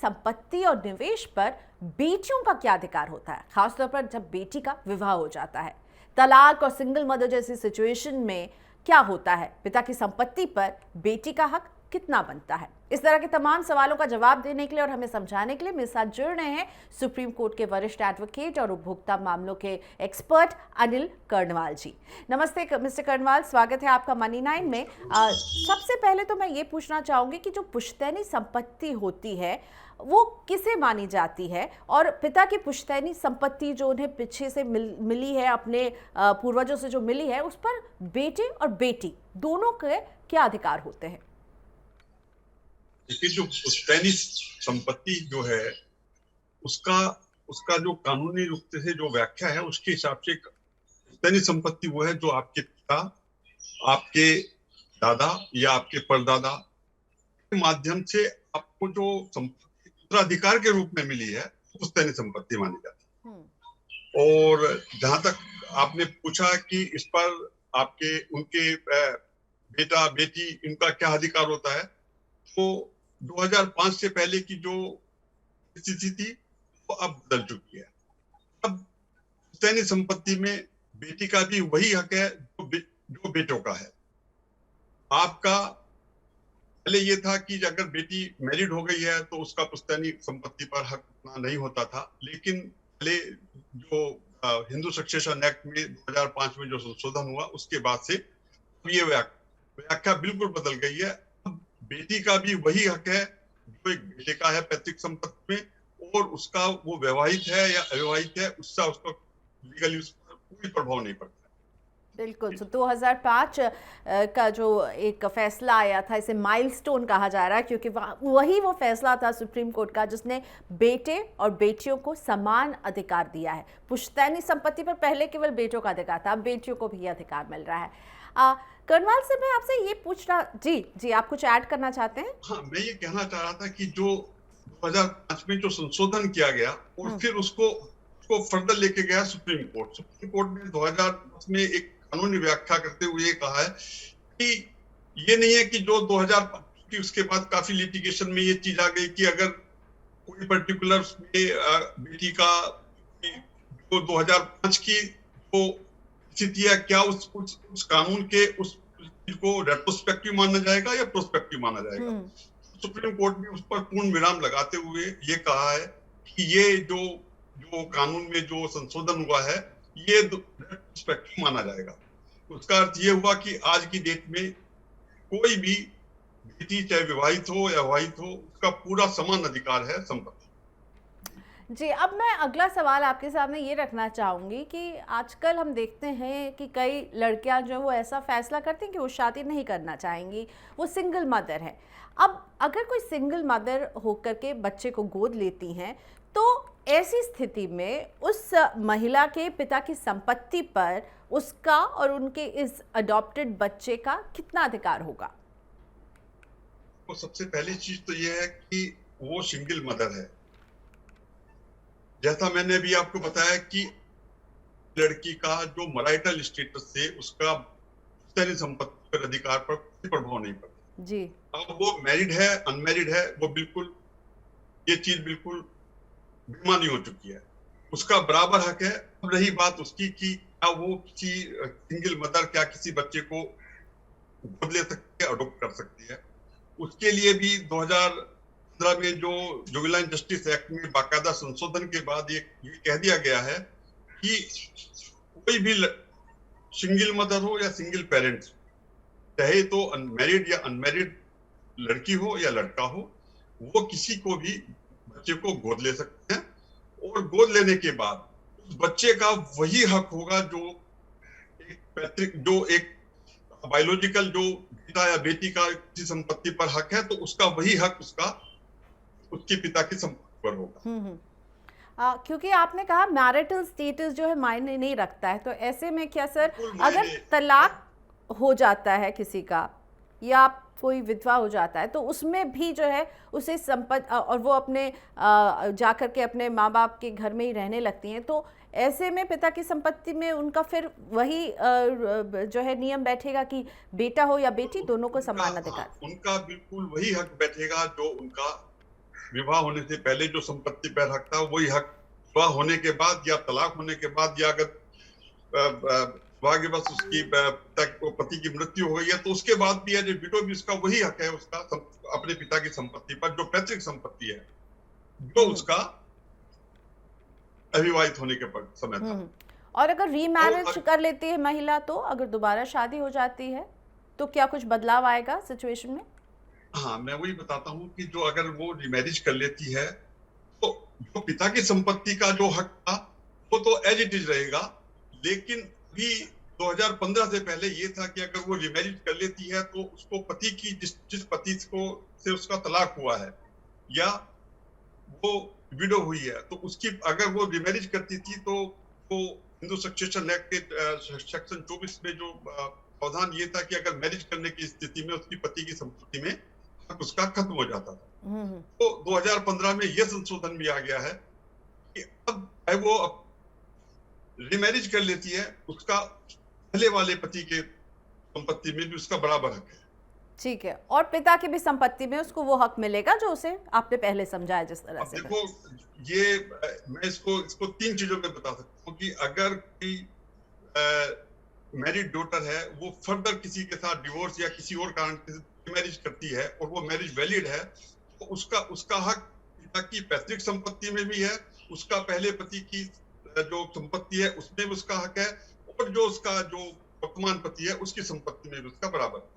संपत्ति और निवेश पर बेटियों का क्या अधिकार होता है, खासतौर पर जब बेटी का विवाह हो जाता है? तलाक और सिंगल मदर जैसी सिचुएशन में क्या होता है? पिता की संपत्ति पर बेटी का हक कितना बनता है? इस तरह के तमाम सवालों का जवाब देने के लिए और हमें समझाने के लिए मेरे साथ जुड़ रहे हैं सुप्रीम कोर्ट के वरिष्ठ एडवोकेट और उपभोक्ता मामलों के एक्सपर्ट अनिल कर्णवाल जी। नमस्ते मिस्टर कर्णवाल, स्वागत है आपका मनी नाइन में। सबसे पहले तो मैं ये पूछना चाहूंगी कि जो पुश्तैनी संपत्ति होती है वो किसे मानी जाती है, और पिता की पुश्तैनी संपत्ति जो उन्हें पीछे से मिली है, अपने पूर्वजों से जो मिली है, उस पर बेटे और बेटी दोनों के क्या अधिकार होते हैं? देखिए, जो पुश्तैनी संपत्ति जो है उसका उसका जो कानूनी रूप से जो व्याख्या है उसके हिसाब से पुश्तैनी संपत्ति वो है जो आपके पिता, आपके दादा या आपके परदादा के माध्यम से आपको जो संपत्ति उत्तराधिकार के रूप में मिली है, पुश्तैनी संपत्ति मानी जाती है। और जहां तक आपने पूछा कि इस पर आपके उनके बेटा बेटी इनका क्या अधिकार होता है, तो 2005 से पहले की जो स्थिति थी वो अब बदल चुकी है। अब पुश्तैनी संपत्ति में बेटी का भी वही हक है जो बेटों का है। आपका पहले ये था कि अगर बेटी मैरिड हो गई है तो उसका पुश्तैनी संपत्ति पर हक उतना नहीं होता था, लेकिन पहले जो हिंदू सक्सेशन एक्ट में 2005 में जो संशोधन हुआ उसके बाद से ये व्याख्या बिल्कुल बदल गई है। बेटी का भी वही हक है जो एक बेटे का है पैतृक संपत्ति में, और उसका वो विवाहित है या अविवाहित है उसका लीगली उस पर कोई प्रभाव नहीं पड़ता। बिल्कुल। तो 2005 का जो एक फैसला आया था, इसे माइलस्टोन कहा जा रहा है, क्योंकि वही वो फैसला था सुप्रीम कोर्ट का जिसने बेटे और बेटियों को समान अधिकार दिया है। पुश्तैनी संपत्ति पर पहले केवल बेटों का अधिकार था, अब बेटियों को भी अधिकार मिल रहा है। कर्णवाल से मैं आपसे ये पूछना, जी आप कुछ ऐड करना चाहते हैं? हाँ, मैं ये कहना चाह रहा था कि जो 2005 में जो संशोधन किया गया और फिर उसको फर्दर लेके गया सुप्रीम कोर्ट ने 2010 में एक कानूनी व्याख्या करते हुए ये कहा है कि ये नहीं है कि जो 2005 की उसके बाद काफी लिटिगेशन में ये चीज आ गई कि अगर कोई पर्टिकुलर बेटी का जो 2005 की जो स्थिति है, क्या उस कानून के उस चीज को रेट्रोस्पेक्टिव माना जाएगा या प्रोस्पेक्टिव माना जाएगा। सुप्रीम कोर्ट ने उस पर पूर्ण विराम लगाते हुए ये कहा है कि ये जो कानून में जो संशोधन हुआ है ये रेट्रोस्पेक्टिव माना जाएगा। उसका अर्थ ये हुआ कि आज की डेट में कोई भी बेटी चाहे विवाहित हो या अविवाहित हो, उसका पूरा समान अधिकार है संपत्ति। जी, अब मैं अगला सवाल आपके सामने ये रखना चाहूँगी कि आजकल हम देखते हैं कि कई लड़कियां जो वो ऐसा फैसला करती हैं कि वो शादी नहीं करना चाहेंगी, वो सिंगल मदर है। अब अगर कोई सिंगल मदर होकर के बच्चे को गोद लेती हैं, तो ऐसी स्थिति में उस महिला के पिता की संपत्ति पर उसका और उनके इस अडॉप्टेड बच्चे का कितना अधिकार होगा? तो सबसे पहली चीज तो ये है कि वो सिंगल मदर है। जैसा मैंने भी आपको बताया कि लड़की का जो मैरिटल स्टेटस से उसका पुश्तैनी संपत्ति पर अधिकार पर कोई प्रभाव नहीं पड़ता जी। अब वो मैरिड है अनमैरिड है, वो बिल्कुल ये चीज बिल्कुल बेमानी हो चुकी है, उसका बराबर हक है। अब रही बात उसकी कि क्या वो किसी सिंगल मदर क्या किसी बच्चे को गोद ले सकती है, अडॉप्ट कर सकती है। उसके लिए भी 2015 में जो जुवेनाइल जस्टिस एक्ट में बाकायदा संशोधन के बाद ये कह दिया गया है कि कोई भी सिंगल मदर हो या सिंगल पेरेंट, चाहे तो अनमैरिड या अनमैरिड लड़की हो या लड़का हो, वो किसी को भी बच्चे को गोद ले सकते हैं। और गोद लेने के बाद उस बच्चे का वही हक होगा जो एक पैतृक, जो एक बायोलॉजिकल जो बेटा या बेटी का किसी संपत्ति पर हक है, तो उसका वही हक उसके पिता की संपत्ति पर होगा। क्योंकि आपने कहा मैरिटल स्टेटस जो है मायने नहीं रखता है, तो ऐसे में क्या सर, अगर तलाक हो जाता है किसी का या कोई विधवा हो जाता है, तो उसमें भी जो है उसे संपत्ति, और वो अपने जाकर के अपने माँ बाप के घर में ही रहने लगती हैं, तो ऐसे में पिता की संपत्ति में उनका फिर वही जो है नियम बैठेगा कि बेटा हो या बेटी दोनों को समान अधिकार। उनका बिल्कुल वही हक बैठेगा जो उनका विवाह होने से पहले जो संपत्ति पर हक था वही हक विवाह होने के बाद या तलाक होने के बाद या अगर भाग्यवश उसकी पति की मृत्यु हो गई है तो उसके बाद भी एज ए विडो भी उसका वही हक है उसका अपने पिता की संपत्ति पर, जो पैतृक संपत्ति है जो उसका अविवाहित होने के समय था। और अगर रीमैरिज कर लेती है महिला, तो अगर दोबारा शादी हो जाती है तो क्या कुछ बदलाव आएगा सिचुएशन में? हाँ, मैं वही बताता हूँ कि जो अगर वो रीमैरिज कर लेती है तो जो पिता की संपत्ति का जो हक था वो तो एज इट इज रहेगा, लेकिन भी 2015 से पहले ये था कि अगर वो रीमैरिज कर लेती है तो उसको पति की जिस पति को से उसका तलाक हुआ है या वो विडो हुई है तो उसकी अगर वो रीमैरिज करती थी तो वो हिंदू सक्सेशन एक्ट के सेक्शन 24 में जो प्रावधान ये था कि अगर मैरिज करने की स्थिति में उसकी पति की संपत्ति में हक उसका खत्म हो जाता था। तो 2015 में यह संशोधन भी आ गया है कि अब वो रीमैरिज कर लेती है उसका पहले वाले पति के संपत्ति में भी उसका बराबर हक है। ठीक है, और पिता की भी संपत्ति में उसको वो हक मिलेगा जो उसे आपने पहले समझाया जिस तरह से। देखो ये मैं इसको तीन चीजों में बता सकता हूँ कि अगर कोई मैरिड डॉटर है वो फर्दर किसी के साथ डिवोर्स या किसी और कारण से मैरिज करती है और वो मैरिज वैलिड है तो उसका हक पिता की पैतृक संपत्ति में भी है, उसका पहले पति की जो संपत्ति है उसमें भी उसका हक है और जो उसका जो वर्तमान पति है उसकी संपत्ति में भी उसका बराबर है।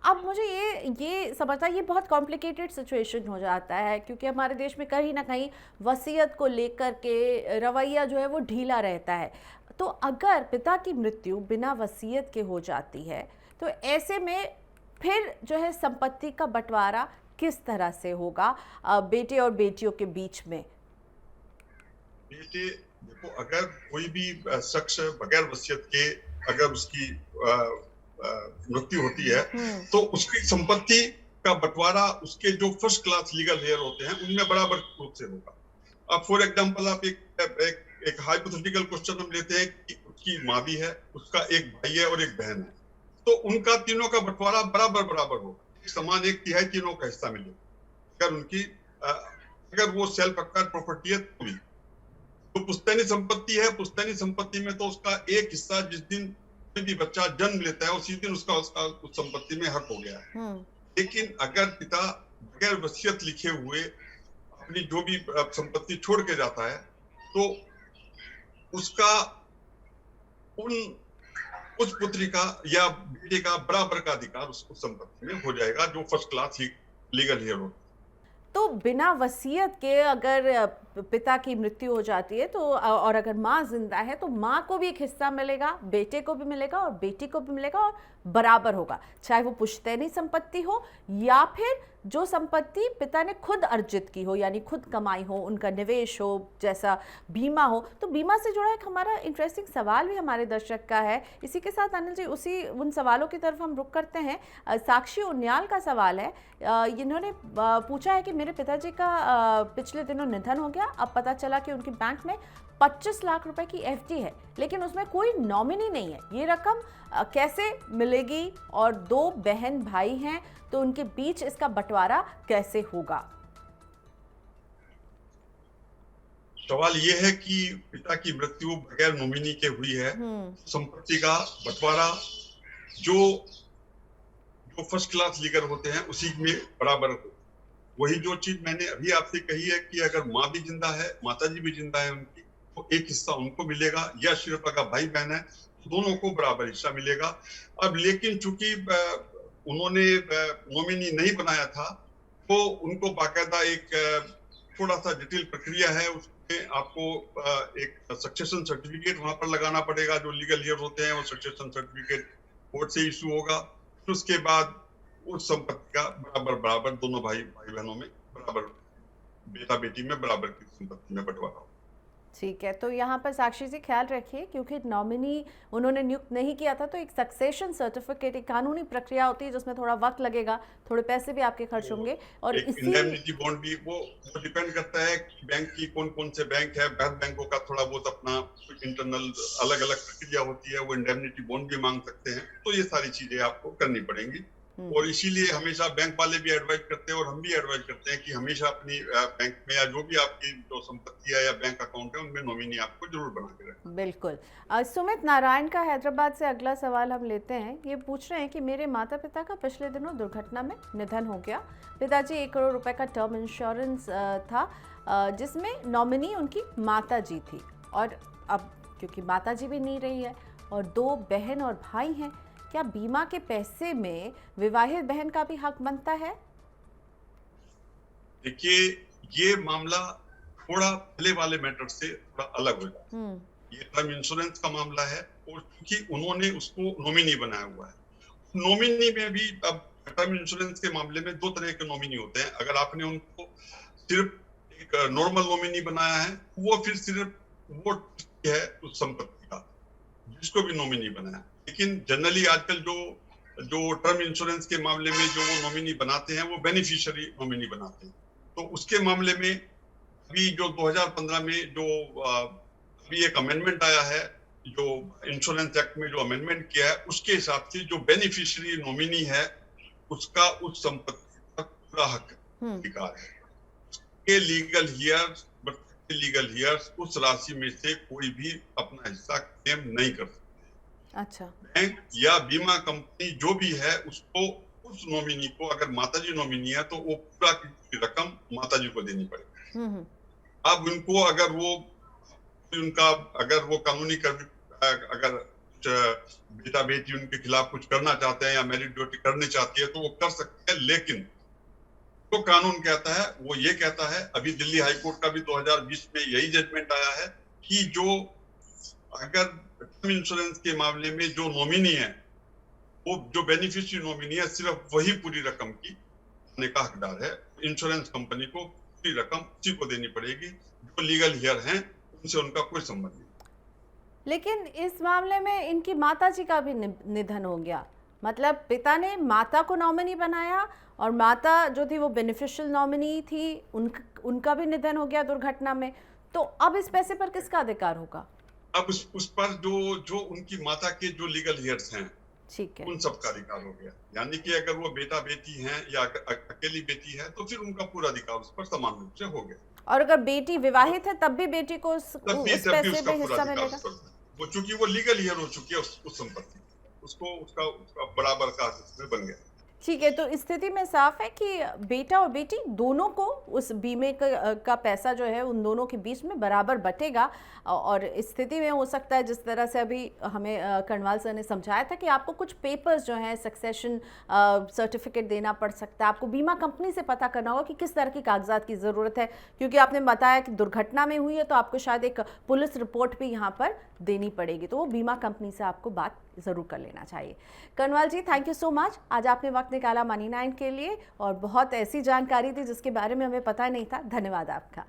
अब मुझे ये समझना, ये बहुत कॉम्प्लिकेटेड सिचुएशन हो जाता है क्योंकि हमारे देश में कहीं ना कहीं वसीयत को लेकर के रवैया जो है वो ढीला रहता है। तो अगर पिता की मृत्यु बिना वसीयत के हो जाती है तो ऐसे में फिर जो है संपत्ति का बंटवारा किस तरह से होगा बेटे और बेटियों के बीच में? बेटे देखो, अगर कोई भी शख्स बगैर वसीयत के अगर उसकी मृत्यु होती है तो उसकी संपत्ति का बंटवारा उसके जो फर्स्ट क्लास लीगल हेयर होते हैं उनमें बराबर रूप से होगा। अब फॉर एग्जांपल आप एक हाइपोथेटिकल क्वेश्चन हम लेते हैं कि उसकी माँ भी है, उसका एक भाई है और एक बहन है, तो उनका तीनों का बंटवारा बराबर होगा, समान एक तिहाई तीनों का हिस्सा मिलेगा। अगर उनकी अगर वो सेल्फ एक्वायर्ड प्रॉपर्टी है तो पुश्तैनी संपत्ति है, पुश्तैनी संपत्ति में तो उसका एक हिस्सा जिस दिन कोई भी बच्चा जन्म लेता है उसी दिन उसका उस संपत्ति में हक हो गया है। लेकिन अगर पिता बगैर वसीयत लिखे हुए अपनी जो भी संपत्ति छोड़ के जाता है तो उसका उस पुत्री का या बेटे का बराबर का अधिकार उस संपत्ति में हो जाएगा जो फर्स्ट क्लास लीगल हेयर होता है। तो बिना वसीयत के अगर पिता की मृत्यु हो जाती है तो और अगर माँ जिंदा है तो माँ को भी एक हिस्सा मिलेगा, बेटे को भी मिलेगा और बेटी को भी मिलेगा और बराबर होगा, चाहे वो पुश्तैनी संपत्ति हो या फिर जो संपत्ति पिता ने खुद अर्जित की हो यानी खुद कमाई हो, उनका निवेश हो, जैसा बीमा हो। तो बीमा से जुड़ा एक हमारा इंटरेस्टिंग सवाल भी हमारे दर्शक का है। इसी के साथ अनिल जी उन सवालों की तरफ हम रुख करते हैं। साक्षी उन्याल का सवाल है, इन्होंने पूछा है कि मेरे पिताजी का पिछले दिनों निधन हो गया, अब पता चला कि उनकी बैंक में 25 लाख रुपए की एफडी है लेकिन उसमें कोई नॉमिनी नहीं है, ये रकम कैसे मिलेगी और 2 बहन भाई हैं तो उनके बीच इसका बंटवारा कैसे होगा? सवाल ये है कि पिता की मृत्यु बगैर नॉमिनी के हुई है, संपत्ति का बंटवारा जो फर्स्ट क्लास लीगल होते हैं उसी में बराबर हो। वही जो चीज मैंने अभी आपसे कही है कि अगर माँ भी जिंदा है, माताजी भी जिंदा है उनकी, तो एक हिस्सा उनको मिलेगा या सिर्फ अगर भाई बहन है दोनों को बराबर हिस्सा मिलेगा। अब लेकिन चूंकि उन्होंने नॉमिनी नहीं बनाया था तो उनको बाकायदा एक थोड़ा सा जटिल प्रक्रिया है, उसमें आपको एक सक्सेशन सर्टिफिकेट वहां पर लगाना पड़ेगा, जो लीगल हेयर होते हैं वो सक्सेशन सर्टिफिकेट कोर्ट से इशू होगा, फिर उसके बाद उस संपत्ति का बराबर दोनों भाई बहनों में बराबर, बेटा बेटी में बराबर की संपत्ति में बंटवारा हो। ठीक है, तो यहाँ पर साक्षी जी ख्याल रखिए क्योंकि नॉमिनी उन्होंने नियुक्त नहीं किया था तो एक सक्सेशन सर्टिफिकेट एक कानूनी प्रक्रिया होती है जिसमें थोड़ा वक्त लगेगा, थोड़े पैसे भी आपके खर्च होंगे और इसी इंडेमनिटी बॉन्ड भी वो डिपेंड करता है कि बैंक की कौन से बैंक है, बृहद बैंकों का थोड़ा बहुत अपना इंटरनल अलग अलग प्रक्रिया होती है, वो इंडेमनिटी बॉन्ड भी मांग सकते हैं, तो ये सारी चीजें आपको करनी पड़ेंगी और इसीलिए हमेशा बैंक वाले भी एडवाइज करते हैं और हम भी एडवाइज करते हैं कि हमेशा अपनी बैंक में या जो भी आपकी जो संपत्ति है या बैंक अकाउंट है उनमें नॉमिनी आपको जरूर बना के रखें। बिल्कुल। सुमित नारायण का हैदराबाद से अगला सवाल हम लेते हैं। ये पूछ रहे हैं कि मेरे माता पिता का पिछले दिनों दुर्घटना में निधन हो गया। पिताजी 1 करोड़ रुपए का टर्म इंश्योरेंस था जिसमें नॉमिनी उनकी माता जी थी, और अब क्योंकि माता जी भी नहीं रही है और 2 बहन और भाई हैं, क्या बीमा के पैसे में विवाहित बहन का भी हक बनता है? देखिए, ये मामला थोड़ा पहले वाले मैटर से थोड़ा अलग हो जाता है। ये टर्म इंश्योरेंस का मामला है और क्योंकि उन्होंने उसको नॉमिनी बनाया हुआ है। नॉमिनी में भी अब टर्म इंश्योरेंस के मामले में 2 तरह के नॉमिनी होते हैं। अगर आपने उनको सिर्फ एक नॉर्मल नॉमिनी बनाया है, वो फिर सिर्फ वो है उस संपत्ति का जिसको भी नॉमिनी बनाया। लेकिन जनरली आजकल जो टर्म इंश्योरेंस के मामले में जो वो नॉमिनी बनाते हैं वो बेनिफिशियरी नॉमिनी बनाते हैं। तो उसके मामले में अभी जो 2015 में जो अभी एक अमेंडमेंट आया है, जो इंश्योरेंस एक्ट में जो अमेंडमेंट किया है, उसके हिसाब से जो बेनिफिशियरी नॉमिनी है उसका उस संपत्ति पर पूरा हक अधिकार है। उसके लीगल ईयर्स उस राशि में से कोई भी अपना हिस्सा क्लेम नहीं कर सकता। अच्छा। बैंक या बीमा कंपनी जो भी है उसको उस नॉमिनी को, अगर माताजी नॉमिनी है तो वो पूरा की रकम माताजी को देनी पड़ेगी। अब उनको अगर वो कानूनी अगर बेटा बेटी उनके खिलाफ कुछ करना चाहते हैं या मैरिड ड्यूटी करनी चाहती है तो वो कर सकते हैं। लेकिन जो कानून कहता है वो ये कहता है, अभी दिल्ली हाईकोर्ट का भी 2020 में यही जजमेंट आया है कि जो अगर टर्म इंश्योरेंस के मामले में जो नॉमिनी है, वो जो बेनिफिशियरी नॉमिनी है, सिर्फ वही पूरी रकम की देने का हकदार है। इंश्योरेंस कंपनी को पूरी रकम उसी को देनी पड़ेगी। जो लीगल हियर हैं उनसे उनका कोई संबंध नहीं। लेकिन इस मामले में इनकी माताजी का भी निधन हो गया, मतलब पिता ने माता को नॉमिनी बनाया और माता जो थी वो बेनिफिशियल नॉमिनी थी, उनका भी निधन हो गया दुर्घटना में। तो अब इस पैसे पर किसका अधिकार होगा? अब उस पर जो उनकी माता के जो लीगल हियर्स हैं, ठीक है, उन सब का अधिकार हो गया। यानी कि अगर वो बेटा बेटी हैं या अकेली बेटी है तो फिर उनका पूरा अधिकार उस पर समान रूप से हो गया। और अगर बेटी विवाहित है तब भी बेटी को उस पैसे में हिस्सा मिलेगा? वो चूंकि वो लीगल हियर हो चुकी है उस संपत्ति, उसका बराबर का हिस्सा बन गया। ठीक है, तो स्थिति में साफ है कि बेटा और बेटी दोनों को उस बीमे का पैसा जो है उन दोनों के बीच में बराबर बटेगा। और इस स्थिति में हो सकता है, जिस तरह से अभी हमें कर्नवाल सर ने समझाया था, कि आपको कुछ पेपर्स जो हैं, सक्सेशन सर्टिफिकेट देना पड़ सकता है। आपको बीमा कंपनी से पता करना होगा कि किस तरह की कागजात की ज़रूरत है, क्योंकि आपने बताया कि दुर्घटना में हुई है तो आपको शायद एक पुलिस रिपोर्ट भी यहाँ पर देनी पड़ेगी। तो वो बीमा कंपनी से आपको बात ज़रूर कर लेना चाहिए। कर्नवाल जी, थैंक यू सो मच। आज आपने वक्त निकाला मनी 9 के लिए और बहुत ऐसी जानकारी थी जिसके बारे में हमें पता नहीं था। धन्यवाद आपका।